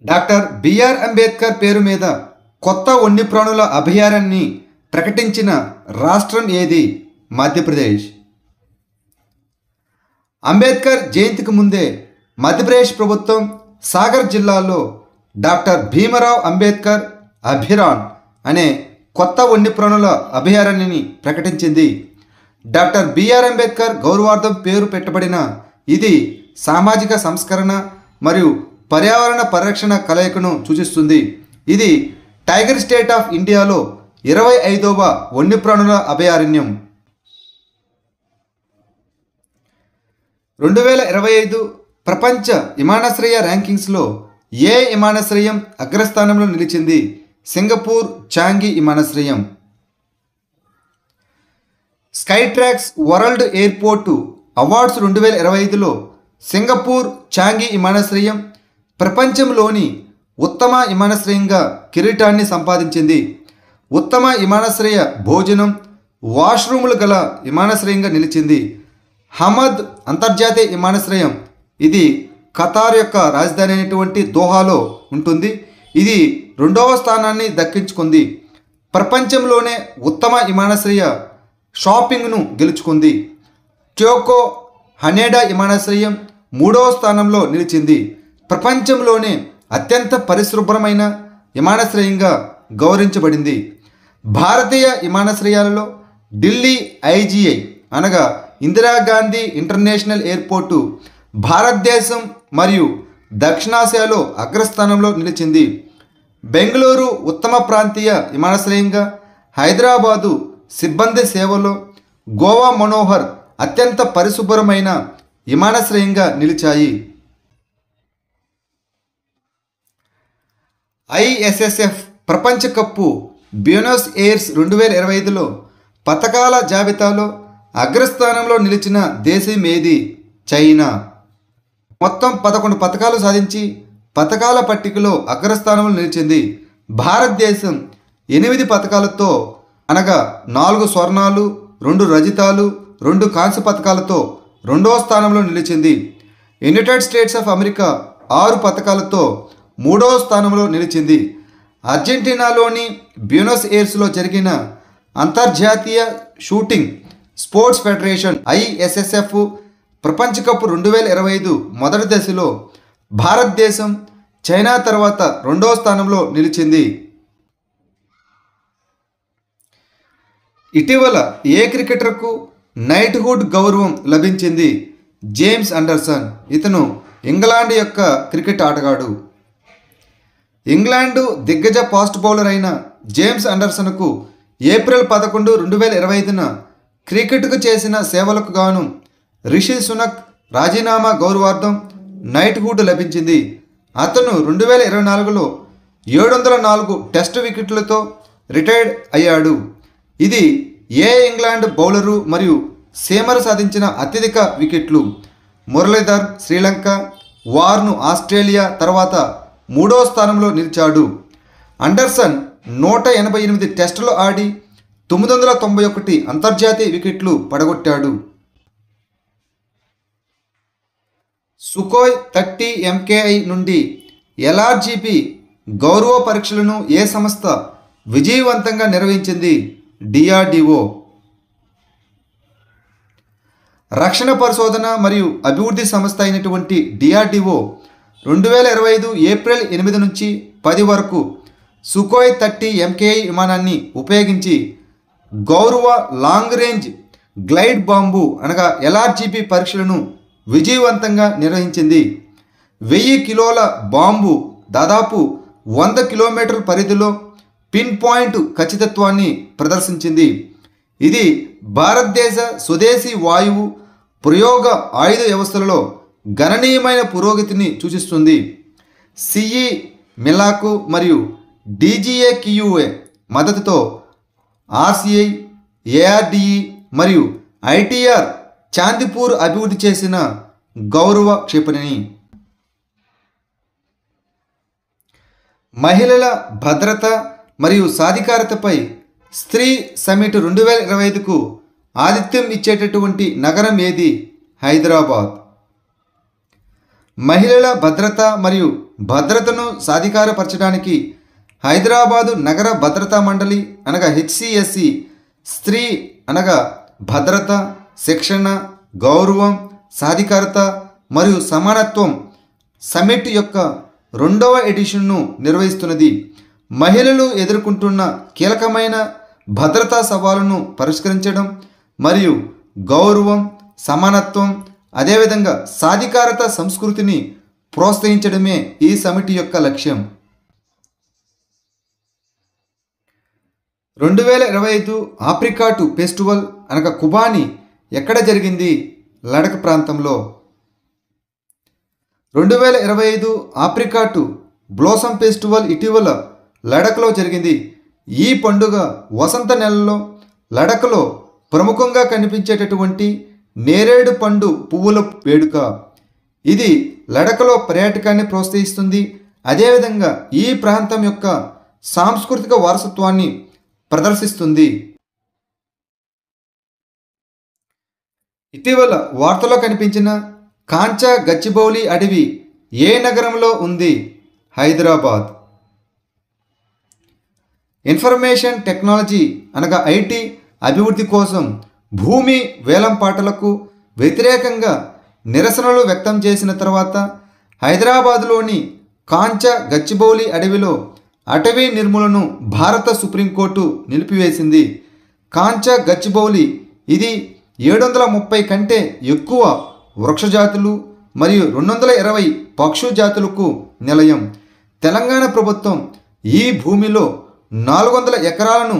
Doctor BR Ambedkar పేరు మీద కొత్త వన్యప్రాణుల అభయారణ్యాన్ని ప్రకటించిన రాష్ట్రం ఏది? మధ్యప్రదేశ్. అంబేద్కర్ జయంతికి ముందే మధ్యప్రదేశ్ ప్రభుత్వం సాగర్ జిల్లాలో డాక్టర్ భీమరావ్ అంబేద్కర్ అభయారణ్ అనే కొత్త వన్యప్రాణుల అభయారణ్యాన్ని ప్రకటించింది. డాక్టర్ బిఆర్ అంబేద్కర్ గౌరవార్థం పేరు పెట్టబడిన ఇది సామాజిక సంస్కరణ మరియు పర్యావరణ పరిరక్షణ కలయికను సూచిస్తుంది. ఇది టైగర్ స్టేట్ ఆఫ్ ఇండియాలో 25వ వన్యప్రాణుల అభయారణ్యం. 2025 ప్రపంచ విమానాశ్రయ ర్యాంకింగ్స్లో ఏ విమానాశ్రయం అగ్రస్థానంలో నిలిచింది? సింగపూర్ చాంగి విమానాశ్రయం. Skytrax world airport awards 2025లో సింగపూర్ చాంగి విమానాశ్రయం ప్రపంచంలోని ఉత్తమ విమానాశ్రయంగా కిరీటాన్ని సంపాదించింది. ఉత్తమ విమానాశ్రయ భోజనం, వాష్రూములు గల విమానాశ్రయంగా నిలిచింది. హమద్ అంతర్జాతీయ విమానాశ్రయం ఇది ఖతార్ యొక్క రాజధాని అయినటువంటి దోహాలో ఉంటుంది. ఇది 2వ స్థానాన్ని దక్కించుకుంది. ప్రపంచంలోనే ఉత్తమ విమానాశ్రయ షాపింగ్ను గెలుచుకుంది. టోక్యో హనెడా విమానాశ్రయం 3వ స్థానంలో నిలిచింది. ప్రపంచంలోనే అత్యంత పరిశుభ్రమైన విమానాశ్రయంగా గౌరవించబడింది. భారతీయ విమానాశ్రయాలలో ఢిల్లీ ఐజీఐ అనగా ఇందిరాగాంధీ ఇంటర్నేషనల్ ఎయిర్పోర్టు భారతదేశం మరియు దక్షిణాసియాలో అగ్రస్థానంలో నిలిచింది. బెంగళూరు ఉత్తమ ప్రాంతీయ విమానాశ్రయంగా, హైదరాబాదు సిబ్బంది సేవలో, గోవా మనోహర్ అత్యంత పరిశుభ్రమైన విమానాశ్రయంగా నిలిచాయి. ఐఎస్ఎస్ఎఫ్ ప్రపంచ కప్పు బ్యూనస్ ఎయిర్స్ 2025లో పతకాల జాబితాలో అగ్రస్థానంలో నిలిచిన దేశం ఏది? చైనా. మొత్తం 11 పతకాలు సాధించి పతకాల పట్టికలో అగ్రస్థానంలో నిలిచింది. భారతదేశం 8 పతకాలతో అనగా 4 స్వర్ణాలు, 2 రజతాలు, 2 కాంస్య పతకాలతో 2వ స్థానంలో నిలిచింది. యునైటెడ్ స్టేట్స్ ఆఫ్ అమెరికా 6 పతకాలతో 3వ స్థానంలో నిలిచింది. అర్జెంటీనాలోని బ్యూనస్ ఎయిర్స్లో జరిగిన అంతర్జాతీయ షూటింగ్ స్పోర్ట్స్ ఫెడరేషన్ ఐఎస్ఎస్ఎఫ్ ప్రపంచ కప్ 2025 మొదటి దశలో భారతదేశం చైనా తర్వాత 2వ స్థానంలో నిలిచింది. ఇటీవల ఏ క్రికెటర్కు నైట్హుడ్ గౌరవం లభించింది? James Anderson. ఇతను ఇంగ్లాండ్ యొక్క క్రికెట్ ఆటగాడు. ఇంగ్లాండు దిగ్గజ ఫాస్ట్ బౌలర్ అయిన జేమ్స్ అండర్సన్కు ఏప్రిల్ 11, 2025న క్రికెట్కు చేసిన సేవలకు గాను రిషి సునక్ రాజీనామా గౌరవార్థం నైట్హుడ్ లభించింది. అతను 2024లో 704 టెస్ట్ వికెట్లతో రిటైర్డ్ అయ్యాడు. ఇది ఏ ఇంగ్లాండ్ బౌలరు మరియు సీమర్ సాధించిన అత్యధిక వికెట్లు. మురళీధర్ శ్రీలంక, వార్ను ఆస్ట్రేలియా తర్వాత 3వ స్థానంలో నిలిచాడు. అండర్సన్ 188 టెస్టులు ఆడి 991 అంతర్జాతీయ వికెట్లు పడగొట్టాడు. సుఖోయ్ 30 MKI నుండి LRGP గౌరవ పరీక్షలను ఏ సంస్థ విజయవంతంగా నిర్వహించింది? DRDO. రక్షణ పరిశోధన మరియు అభివృద్ధి సంస్థ అయినటువంటి DRDO 2025 ఏప్రిల్ 8 నుంచి 10 వరకు సుఖోయ్ 30 MKI విమానాన్ని ఉపయోగించి గౌరవ లాంగ్ రేంజ్ గ్లైడ్ బాంబు అనగా LRGP పరీక్షలను విజయవంతంగా నిర్వహించింది. 1000 కిలోల బాంబు దాదాపు 100 కిలోమీటర్ల పరిధిలో పిన్ పాయింట్ ఖచ్చితత్వాన్ని ప్రదర్శించింది. ఇది భారతదేశ స్వదేశీ వాయువు ప్రయోగ ఆయుధ వ్యవస్థలలో గణనీయమైన పురోగతిని సూచిస్తుంది. సిఈ మిలాకు మరియు DGAQA మద్దతుతో RCI, ARDE మరియు ITR చాందిపూర్ అభివృద్ధి చేసిన గౌరవ క్షిపణి. మహిళల భద్రత మరియు సాధికారతపై స్త్రీ సమిట్ 2025కు ఆతిథ్యం ఇచ్చేటటువంటి నగరం ఏది? హైదరాబాద్. మహిళల భద్రత మరియు భద్రతను సాధికారపరచడానికి హైదరాబాదు నగర భద్రతా మండలి అనగా HCSC స్త్రీ అనగా భద్రత, శిక్షణ, గౌరవం, సాధికారత మరియు సమానత్వం సమిట్ యొక్క 2వ ఎడిషన్ను నిర్వహిస్తున్నది. మహిళలు ఎదుర్కొంటున్న కీలకమైన భద్రతా సవాలును పరిష్కరించడం మరియు గౌరవం, సమానత్వం, అదేవిధంగా సాధికారత సంస్కృతిని ప్రోత్సహించడమే ఈ సమిట్ యొక్క లక్ష్యం. 2025 ఆప్రికాట్ ఫెస్టివల్ అనగా కుబాని ఎక్కడ జరిగింది? లడఖ్ ప్రాంతంలో. 2025 ఆప్రికాట్ బ్లోసమ్ ఫెస్టివల్ ఇటీవల లడఖ్లో జరిగింది. ఈ పండుగ వసంత నెలలో లడఖ్లో ప్రముఖంగా కనిపించేటటువంటి నేరేడు పండు పువ్వుల వేడుక. ఇది లడఖ్లో పర్యాటకాన్ని ప్రోత్సహిస్తుంది. అదేవిధంగా ఈ ప్రాంతం యొక్క సాంస్కృతిక వారసత్వాన్ని ప్రదర్శిస్తుంది. ఇటీవల వార్తలో కనిపించిన కాంచా గచ్చిబౌలి అడవి ఏ నగరంలో ఉంది? హైదరాబాద్. ఇన్ఫర్మేషన్ టెక్నాలజీ అనగా IT అభివృద్ధి కోసం భూమి వేలంపాటలకు వ్యతిరేకంగా నిరసనలు వ్యక్తం చేసిన తర్వాత హైదరాబాదులోని కాంచా గచ్చిబౌలి అడవిలో అటవీ నిర్మూలనను భారత సుప్రీంకోర్టు నిలిపివేసింది. కాంచా గచ్చిబౌలి ఇది 730 కంటే ఎక్కువ వృక్షజాతులు మరియు 220 పక్షు జాతులకు నిలయం. తెలంగాణ ప్రభుత్వం ఈ భూమిలో 400 ఎకరాలను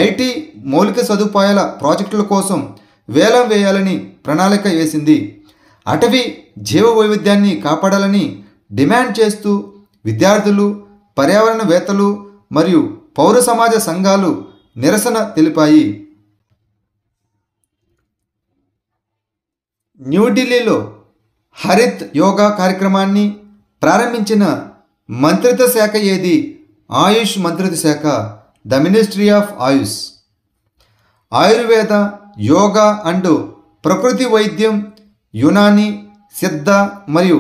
IT మౌలిక సదుపాయాల ప్రాజెక్టుల కోసం వేలం వేయాలని ప్రణాళిక వేసింది. అటవీ జీవ వైవిధ్యాన్ని కాపాడాలని డిమాండ్ చేస్తూ విద్యార్థులు, పర్యావరణవేత్తలు మరియు పౌర సమాజ సంఘాలు నిరసన తెలిపాయి. న్యూఢిల్లీలో హరిత్ యోగా కార్యక్రమాన్ని ప్రారంభించిన మంత్రిత్వ శాఖ ఏది? ఆయుష్ మంత్రిత్వ శాఖ, the ministry of Ayush. Ayurveda, yoga and ప్రకృతి వైద్యం, యునాని, సిద్ధ మరియు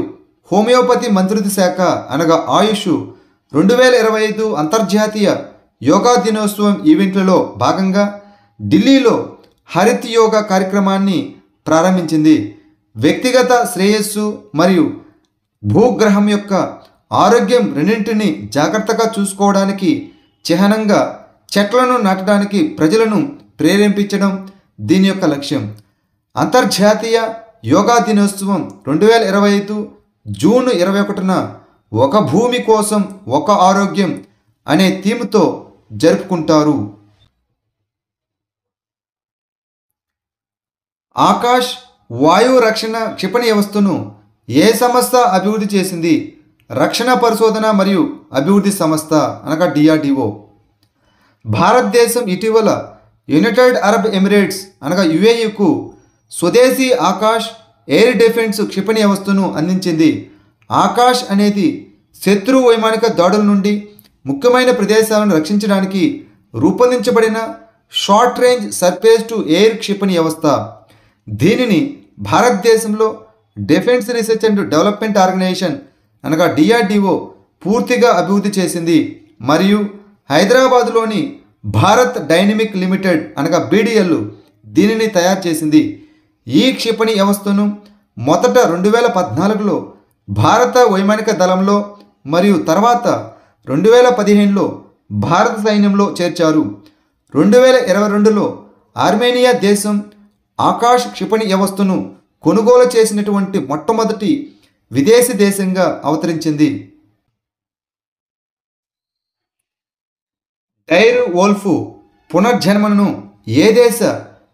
హోమియోపతి మంత్రిత్వ శాఖ అనగా ఆయుష్ 2025 అంతర్జాతీయ యోగా దినోత్సవం ఈవెంట్లలో భాగంగా ఢిల్లీలో హరిత్ యోగా కార్యక్రమాన్ని ప్రారంభించింది. వ్యక్తిగత శ్రేయస్సు మరియు భూగ్రహం యొక్క ఆరోగ్యం రెండింటిని జాగ్రత్తగా చూసుకోవడానికి చిహ్నంగా చెట్లను నాటడానికి ప్రజలను ప్రేరేపించడం దీని యొక్క లక్ష్యం. అంతర్జాతీయ యోగా దినోత్సవం 2025 జూన్ 21న ఒక భూమి కోసం ఒక ఆరోగ్యం అనే థీమ్తో జరుపుకుంటారు. ఆకాష్ వాయు రక్షణ క్షిపణి వ్యవస్థను ఏ సంస్థ అభివృద్ధి చేసింది? రక్షణ పరిశోధన మరియు అభివృద్ధి సంస్థ అనగా DRDO. భారతదేశం ఇటీవల యునైటెడ్ అరబ్ ఎమిరేట్స్ అనగా UAEకు స్వదేశీ ఆకాష్ ఎయిర్ డిఫెన్స్ క్షిపణి వ్యవస్థను అందించింది. ఆకాష్ అనేది శత్రు వైమానిక దాడుల నుండి ముఖ్యమైన ప్రదేశాలను రక్షించడానికి రూపొందించబడిన short range surface to air క్షిపణి వ్యవస్థ. దీనిని భారతదేశంలో defence research and development organisation అనగా DRDO పూర్తిగా అభివృద్ధి చేసింది మరియు హైదరాబాదులోని భారత్ డైనమిక్ లిమిటెడ్ అనగా BDL దీనిని తయారు చేసింది. ఈ క్షిపణి వ్యవస్థను మొదట 2014లో భారత వైమానిక దళంలో మరియు తర్వాత 2015లో భారత సైన్యంలో చేర్చారు. 2022లో ఆర్మేనియా దేశం ఆకాష్ క్షిపణి వ్యవస్థను కొనుగోలు చేసినటువంటి మొట్టమొదటి విదేశీ దేశంగా అవతరించింది. డైర్ వోల్ఫ్ పునర్జన్మను ఏ దేశ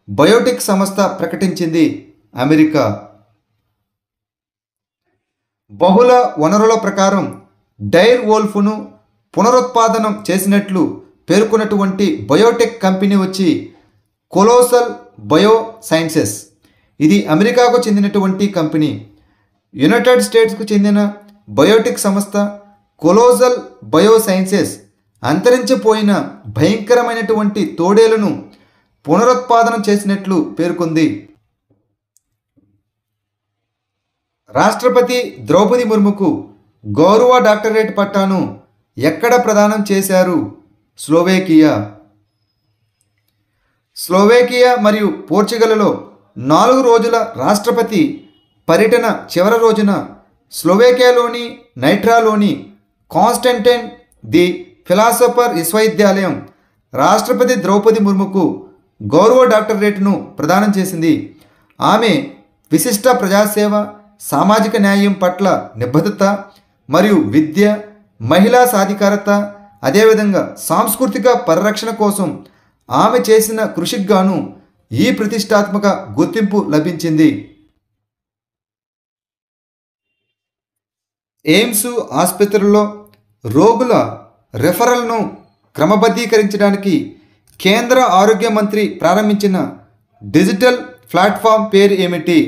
బయోటిక్ సంస్థ ప్రకటించింది? అమెరికా. బహుళ వనరుల ప్రకారం డైర్ వోల్ఫ్ను పునరుత్పాదనం చేసినట్లు పేర్కొన్నటువంటి బయోటెక్ కంపెనీ వచ్చి కొలోసల్ బయో సైన్సెస్. ఇది అమెరికాకు చెందినటువంటి కంపెనీ. యునైటెడ్ స్టేట్స్కు చెందిన బయోటెక్ సంస్థ కొలోసల్ బయో సైన్సెస్ అంతరించిపోయిన భయంకరమైనటువంటి తోడేలను పునరుత్పాదనం చేసినట్లు పేర్కొంది. రాష్ట్రపతి ద్రౌపది ముర్ముకు గౌరవ డాక్టరేట్ పట్టాను ఎక్కడ ప్రదానం చేశారు? స్లోవేకియా. స్లోవేకియా మరియు పోర్చుగల్లో 4 రోజుల రాష్ట్రపతి పర్యటన చివరి రోజున స్లోవేకియాలోని నైట్రాలోని కాన్స్టంటైన్ ది ఫిలాసఫర్ విశ్వవిద్యాలయం రాష్ట్రపతి ద్రౌపది ముర్ముకు గౌరవ డాక్టరేట్ను ప్రదానం చేసింది. ఆమె విశిష్ట ప్రజాసేవ, సామాజిక న్యాయం పట్ల నిబద్ధత మరియు విద్య, మహిళా సాధికారత, అదేవిధంగా సాంస్కృతిక పరిరక్షణ కోసం ఆమె చేసిన కృషికి గాను ఈ ప్రతిష్టాత్మక గుర్తింపు లభించింది. ఎయిమ్స్ ఆసుపత్రుల్లో రోగుల రెఫరల్ను క్రమబద్ధీకరించడానికి కేంద్ర ఆరోగ్య మంత్రి ప్రారంభించిన డిజిటల్ ప్లాట్ఫామ్ పేరు ఏమిటి?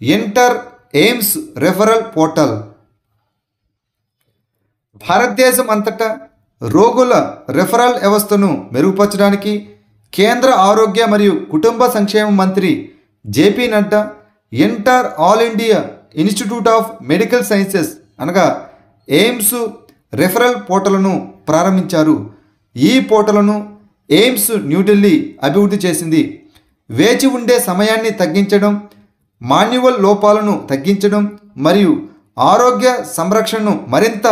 Enter AIIMS referral portal. భారతదేశం అంతటా రోగుల రెఫరల్ వ్యవస్థను మెరుగుపరచడానికి కేంద్ర ఆరోగ్య మరియు కుటుంబ సంక్షేమ మంత్రి JP Nadda enter all India institute of medical sciences అనగా ఎయిమ్స్ రెఫరల్ పోర్టల్ను ప్రారంభించారు. ఈ పోర్టల్ను ఎయిమ్స్ న్యూఢిల్లీ అభివృద్ధి చేసింది. వేచి ఉండే సమయాన్ని తగ్గించడం, మాన్యువల్ లోపాలను తగ్గించడం మరియు ఆరోగ్య సంరక్షణను మరింత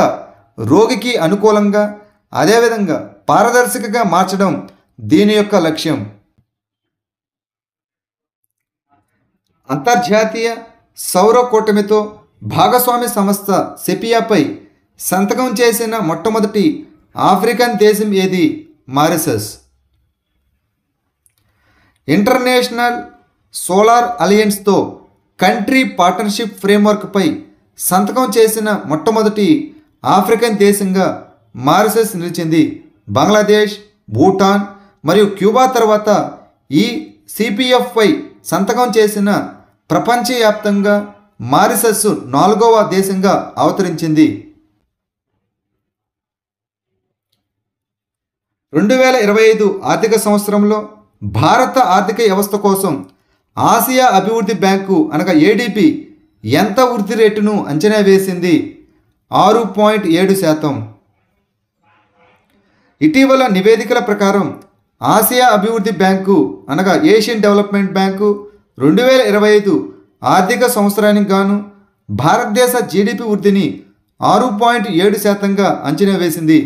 రోగికి అనుకూలంగా, అదేవిధంగా పారదర్శకంగా మార్చడం దీని యొక్క లక్ష్యం. అంతర్జాతీయ సౌర కూటమితో భాగస్వామ్య సంస్థ సెపియాపై సంతకం చేసిన మొట్టమొదటి ఆఫ్రికన్ దేశం ఏది? మారిషస్. ఇంటర్నేషనల్ సోలార్ అలయన్స్తో కంట్రీ పార్ట్నర్షిప్ ఫ్రేమ్వర్క్పై సంతకం చేసిన మొట్టమొదటి ఆఫ్రికన్ దేశంగా మారిషస్ నిలిచింది. బంగ్లాదేశ్, భూటాన్ మరియు క్యూబా తర్వాత ఈ సిపిఎఫ్పై సంతకం చేసిన ప్రపంచవ్యాప్తంగా మారిషస్ 4వ దేశంగా అవతరించింది. 2025 ఆర్థిక సంవత్సరంలో భారత ఆర్థిక వ్యవస్థ కోసం ఆసియా అభివృద్ధి బ్యాంకు అనగా ఏడిపి ఎంత వృద్ధి రేటును అంచనా వేసింది? 6.7%. ఇటీవల నివేదికల ప్రకారం ఆసియా అభివృద్ధి బ్యాంకు అనగా ఏషియన్ డెవలప్మెంట్ బ్యాంకు 2025 ఆర్థిక సంవత్సరానికి గాను భారతదేశ జీడిపి వృద్ధిని 6.7%గా అంచనా వేసింది.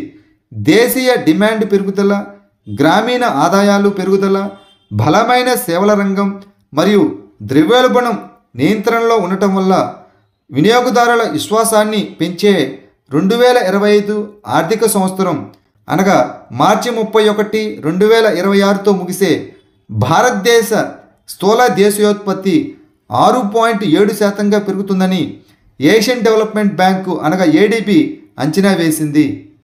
దేశీయ డిమాండ్ పెరుగుదల, గ్రామీణ ఆదాయాలు పెరుగుదల, బలమైన సేవల రంగం మరియు ద్రవ్యోల్బణం నియంత్రణలో ఉండటం వల్ల వినియోగదారుల విశ్వాసాన్ని పెంచే 2025 ఆర్థిక సంవత్సరం అనగా మార్చి 31, 2026తో ముగిసే భారతదేశ స్థూల దేశీయోత్పత్తి 6.7%గా పెరుగుతుందని ఏషియన్ డెవలప్మెంట్ బ్యాంకు అనగా ఏడిబి అంచనా వేసింది.